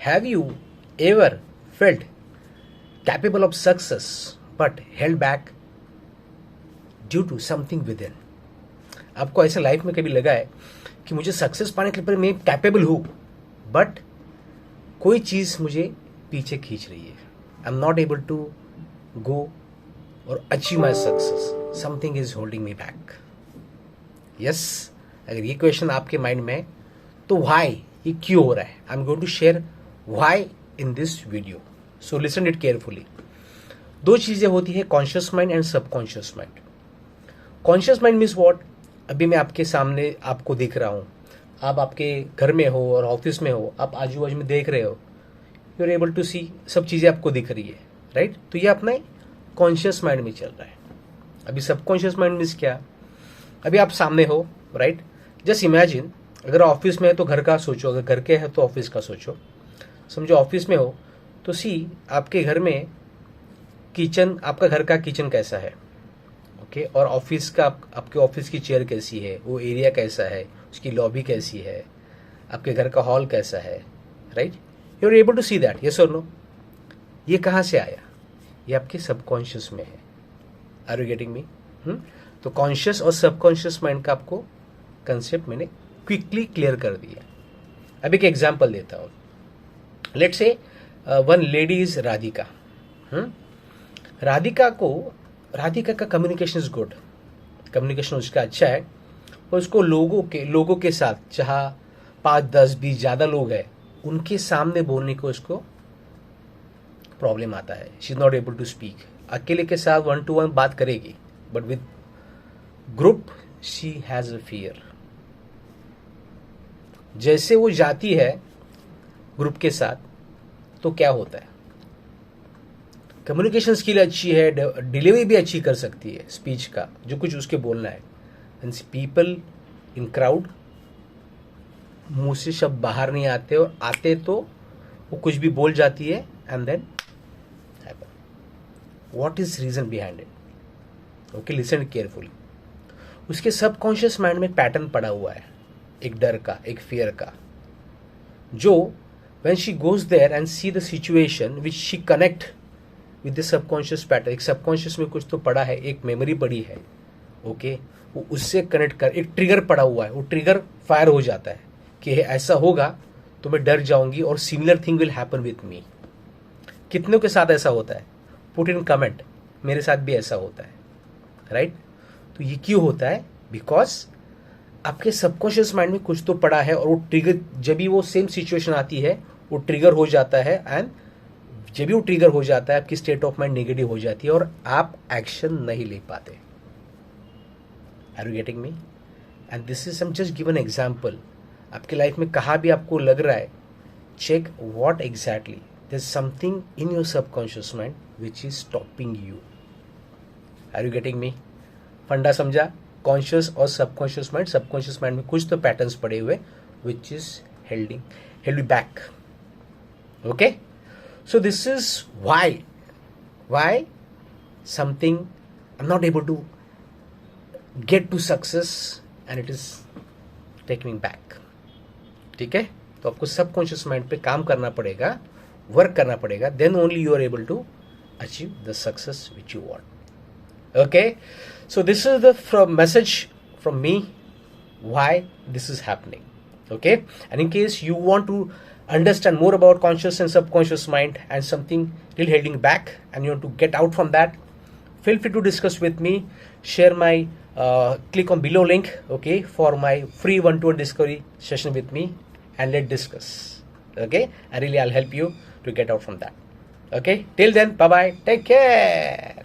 Have you ever felt capable of success but held back due to something within? आपको ऐसा life में कभी लगा है कि मुझे सक्सेस पाने के लिए मैं कैपेबल हूं, बट कोई चीज मुझे पीछे खींच रही है? I am not able to go और achieve my success, something is holding me back. Yes, अगर ये क्वेश्चन आपके माइंड में है तो व्हाई, ये क्यों हो रहा है? I am going to share why in this video, so listen it carefully. दो चीजें होती है, conscious mind and subconscious mind. Conscious mind means what? अभी मैं आपके सामने आपको देख रहा हूं, आप आपके घर में हो और ऑफिस में हो, आप आजू बाजू में देख रहे हो, यू आर एबल टू सी, सब चीजें आपको दिख रही है, राइट? तो ये अपना कॉन्शियस माइंड में चल रहा है. अभी सबकॉन्शियस माइंड मीन्स क्या? अभी आप सामने हो, राइट? जस्ट इमेजिन, अगर ऑफिस में है तो घर का सोचो, अगर घर के है तो ऑफिस का सोचो. समझो ऑफिस में हो तो सी, आपके घर में किचन, आपका घर का किचन कैसा है, ओके? और ऑफिस का, आपके ऑफिस की चेयर कैसी है, वो एरिया कैसा है, उसकी लॉबी कैसी है, आपके घर का हॉल कैसा है, right? You are able to see that, yes और नो? ये कहाँ से आया? ये आपके सबकॉन्शियस में है. Are you getting me? तो कॉन्शियस और सबकॉन्शियस माइंड का आपको कंसेप्ट मैंने क्विकली क्लियर कर दिया. अब एक एग्जाम्पल देता हूँ. Let's say one lady is Radhika. Radhika का कम्युनिकेशन इज गुड, कम्युनिकेशन उसका अच्छा है, और उसको लोगों के साथ, चाहे 5, 10, 20 ज्यादा लोग हैं, उनके सामने बोलने को उसको प्रॉब्लम आता है. She is not able to speak. अकेले के साथ 1-to-1 बात करेगी, but with group she has a fear. जैसे वो जाती है ग्रुप के साथ तो क्या होता है? कम्युनिकेशन स्किल अच्छी है, डिलीवरी भी अच्छी कर सकती है स्पीच का, जो कुछ उसके बोलना है. एंड पीपल इन क्राउड, मुंह से शब्द बाहर नहीं आते, और आते तो वो कुछ भी बोल जाती है. And then what is reason behind it? Okay, listen carefully. उसके सबकॉन्शियस माइंड में पैटर्न पड़ा हुआ है, एक डर का, एक फियर का, जो when she goes there and see the situation which she connect with the subconscious pattern. एक सबकॉन्शियस में कुछ तो पड़ा है, एक मेमोरी पड़ी है, ओके? वो उससे कनेक्ट कर, एक ट्रिगर पड़ा हुआ है, वो ट्रिगर फायर हो जाता है कि ऐसा होगा तो मैं डर जाऊंगी और similar thing will happen with me. कितनों के साथ ऐसा होता है? पुट इन कमेंट, मेरे साथ भी ऐसा होता है, राइट? तो ये क्यों होता है? बिकॉज आपके सबकॉन्शियस माइंड में कुछ तो पड़ा है, और वो ट्रिगर, जब भी वो सेम सिचुएशन आती है, वो ट्रिगर हो जाता है. एंड जब भी वो ट्रिगर हो जाता है, आपकी स्टेट ऑफ माइंड नेगेटिव हो जाती है और आप एक्शन नहीं ले पाते. Are you getting me? And this is some just given example. आपके लाइफ में कहाँ भी आपको लग रहा है, check what exactly, there is something in your subconscious mind which is stopping you. Are you getting me? फंडा समझा? कॉन्शियस और सबकॉन्शियस माइंड. सबकॉन्शियस माइंड में कुछ तो पैटर्न्स पड़े हुए which is held you back. Okay, so this is why something I'm not able to get to success and it is taking me back. ठीक है? तो आपको सबकॉन्शियस माइंड पे काम करना पड़ेगा, वर्क करना पड़ेगा, then only you are able to achieve the success which you want. Okay, so this is the message from me why this is happening. Okay, and in case you want to understand more about conscious and subconscious mind and something really holding back and you want to get out from that, feel free to discuss with me. Share my click on below link, okay, for my free 1-to-1 discovery session with me, and let's discuss. Okay, and really I'll help you to get out from that. Okay, till then, bye bye, take care.